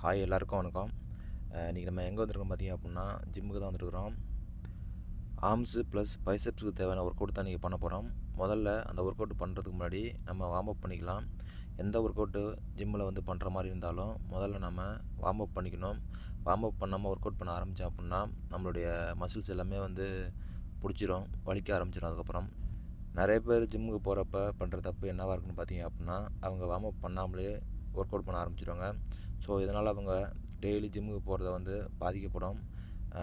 Hi எல்லாருக்கும் வணக்கம். இன்றைக்கி நம்ம எங்கே வந்திருக்கோம் பார்த்தீங்க அப்படின்னா ஜிம்முக்கு தான் வந்துருக்குறோம். ஆர்ம்ஸு ப்ளஸ் பைசெப்ஸுக்கு தேவையான ஒர்க் அவுட் தான் இன்றைக்கி பண்ண போகிறோம். முதல்ல அந்த ஒர்க் அவுட் பண்ணுறதுக்கு முன்னாடி நம்ம வார்ம் அப் பண்ணிக்கலாம். எந்த ஒர்க் அவுட்டு ஜிம்மில் வந்து பண்ணுற மாதிரி இருந்தாலும் முதல்ல நம்ம வார்ம் அப் பண்ணிக்கணும். வார்ம் அப் பண்ணாமல் ஒர்க் அவுட் பண்ண ஆரம்பித்தோம் அப்படின்னா நம்மளுடைய மசில்ஸ் எல்லாமே வந்து பிடிச்சிரும், வலிக்க ஆரம்பிச்சிடும். அதுக்கப்புறம் நிறைய பேர் ஜிம்முக்கு போகிறப்ப பண்ணுற தப்பு என்னவாக இருக்குன்னு பார்த்தீங்க அப்படின்னா அவங்க வார்ம் அப் பண்ணாமலே ஒர்க் அவுட் பண்ண ஆரம்பிச்சிடுவாங்க. ஸோ இதனால் அவங்க டெய்லி ஜிம்முக்கு போகிறத வந்து பாதிக்கப்படும்.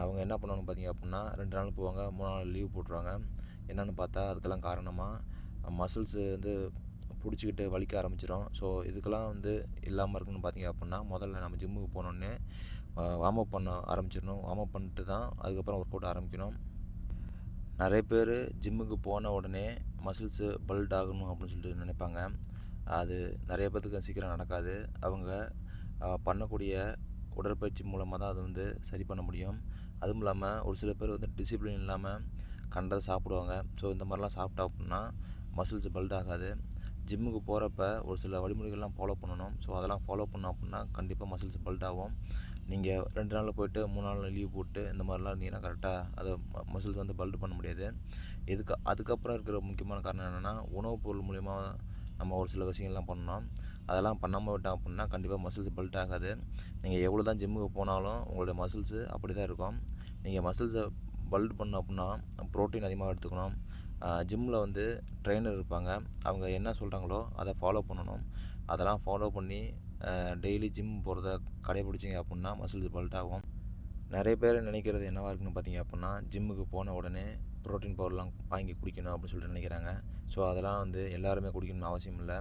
அவங்க என்ன பண்ணுவாங்க பார்த்தீங்க அப்படின்னா 2 நாள் போவாங்க, 3 நாள் லீவ் போட்டுருவாங்க. என்னென்னு பார்த்தா அதுக்கெல்லாம் காரணமாக மசில்ஸு வந்து பிடிச்சிக்கிட்டு வலிக்க ஆரம்பிச்சிடும். ஸோ இதுக்கெல்லாம் வந்து இல்லாமல் இருக்கணும்னு பார்த்தீங்க அப்படின்னா முதல்ல நம்ம ஜிம்முக்கு போனோடனே வார்ம் அப் பண்ண ஆரம்பிச்சிடணும். வார்ம் அப் பண்ணிட்டு தான் அதுக்கப்புறம் ஒர்க் அவுட் ஆரம்பிக்கணும். நிறைய பேர் ஜிம்முக்கு போன உடனே மசில்ஸு பல்ட் ஆகணும் அப்படின்னு சொல்லிட்டு நினைப்பாங்க. அது நிறைய பேர்த்துக்கு சீக்கிரம் நடக்காது. அவங்க பண்ணக்கூடிய உடற்பயிற்சி மூலமாக தான் அது வந்து சரி பண்ண முடியும். அதுவும் இல்லாமல் ஒரு சில பேர் வந்து டிசிப்ளின் இல்லாமல் கண்டதை சாப்பிடுவாங்க. ஸோ இந்த மாதிரிலாம் சாப்பிட்டா அப்படின்னா மசில்ஸ் பல்ட் ஆகாது. ஜிம்முக்கு போகிறப்ப ஒரு சில வழிமுறைகள்லாம் ஃபாலோ பண்ணணும். ஸோ அதெல்லாம் ஃபாலோ பண்ணோம் அப்படின்னா கண்டிப்பாக மசில்ஸ் பல்ட் ஆகும். நீங்கள் 2 நாளில் போய்ட்டு 3 நாள் லீவ் போட்டு இந்த மாதிரிலாம் இருந்தீங்கன்னா கரெக்டாக அதை மசில்ஸ் வந்து பல்ட் பண்ண முடியாது. அதுக்கப்புறம் இருக்கிற முக்கியமான காரணம் என்னென்னா உணவுப் பொருள் மூலிமா நம்ம ஒரு சில விஷயங்கள்லாம் பண்ணணும். அதெல்லாம் பண்ணாமல் விட்டோம் அப்படின்னா கண்டிப்பாக மசில்ஸ் பல்ட் ஆகாது. நீங்கள் எவ்வளோ தான் ஜிம்முக்கு போனாலும் உங்களுடைய மசில்ஸு அப்படி தான் இருக்கும். நீங்கள் மசில்ஸை பல்ட் பண்ணணும் அப்படின்னா ப்ரோட்டீன் அதிகமாக எடுத்துக்கணும். ஜிம்மில் வந்து ட்ரெயினர் இருப்பாங்க. அவங்க என்ன சொல்கிறாங்களோ அதை ஃபாலோ பண்ணணும். அதெல்லாம் ஃபாலோ பண்ணி டெய்லி ஜிம் போகிறத கடைப்பிடிச்சிங்க அப்படின்னா மசில்ஸ் பல்ட் ஆகும். நிறைய பேர் நினைக்கிறது என்னவாக இருக்குன்னு பார்த்தீங்க அப்படின்னா ஜிம்முக்கு போன உடனே ப்ரோட்டீன் பவுடர்லாம் வாங்கி குடிக்கணும் அப்படின்னு சொல்லிட்டு நினைக்கிறாங்க. ஸோ அதெல்லாம் வந்து எல்லாருமே குடிக்கணும்னு அவசியம் இல்லை.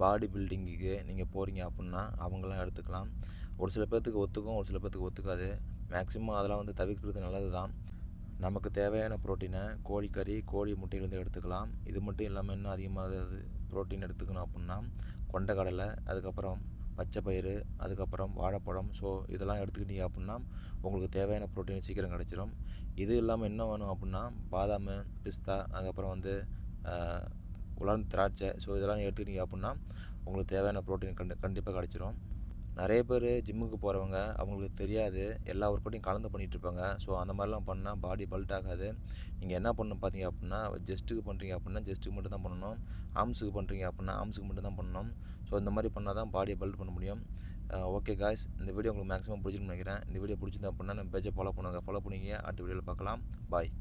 பாடி பில்டிங்குக்கு நீங்கள் போகிறீங்க அப்படின்னா அவங்களாம் எடுத்துக்கலாம். ஒரு சில பேர்த்துக்கு ஒத்துக்கும், ஒரு சில பேர்த்துக்கு ஒத்துக்காது. மேக்ஸிமம் அதெல்லாம் வந்து தவிர்க்கிறது நல்லது தான். நமக்கு தேவையான ப்ரோட்டீனை கோழிக்கறி, கோழி முட்டையிலேருந்து எடுத்துக்கலாம். இது மட்டும் இல்லாமல் இன்னும் அதிகமாக ப்ரோட்டீன் எடுத்துக்கணும் அப்படின்னா கொண்டைக்கடலை, அதுக்கப்புறம் பச்சை பயிறு, அதுக்கப்புறம் வாழைப்பழம். ஸோ இதெல்லாம் எடுத்துக்கிட்டீங்க அப்படின்னா உங்களுக்கு தேவையான ப்ரோட்டீன் சீக்கிரம் கிடச்சிரும். இது இல்லாமல் என்ன வேணும் அப்படின்னா பாதாம், பிஸ்தா, அதுக்கப்புறம் வந்து உலர்ந்த திராட்சை. ஸோ இதெல்லாம் எடுத்துக்கிட்டீங்க அப்படின்னா உங்களுக்கு தேவையான ப்ரோட்டீன் கண்டிப்பாக கிடச்சிரும். நிறைய பேர் ஜிம்முக்கு போகிறவங்க அவங்களுக்கு தெரியாது, எல்லா ஒர்க் அவுட்டையும் கலந்து பண்ணிகிட்ருப்பாங்க. ஸோ அந்த மாதிரிலாம் பண்ணால் பாடி பல்ட் ஆகாது. நீங்கள் என்ன பண்ணணும் பார்த்தீங்க அப்படின்னா ஜெஸ்ட்டுக்கு பண்ணுறீங்க அப்படின்னா ஜெஸ்ட்டுக்கு மட்டும் தான் பண்ணணும். ஆர்ம்ஸுக்கு பண்ணுறீங்க அப்படின்னா ஆர்ம்ஸுக்கு மட்டும் தான் பண்ணணும். ஸோ இந்த மாதிரி பண்ணால் தான் பாடியை பல்ட் பண்ண முடியும். ஓகே காய்ஸ், இந்த வீடியோ உங்களுக்கு மேக்ஸிமம் பிடிச்சிருக்குன்னு நினைக்கிறேன். இந்த வீடியோ பிடிச்சிருந்தா அப்படின்னா நம்ம பேஜை ஃபாலோ பண்ணுங்கள். ஃபாலோ பண்ணிங்க. அடுத்த வீடியோவில் பார்க்கலாம். பாய்.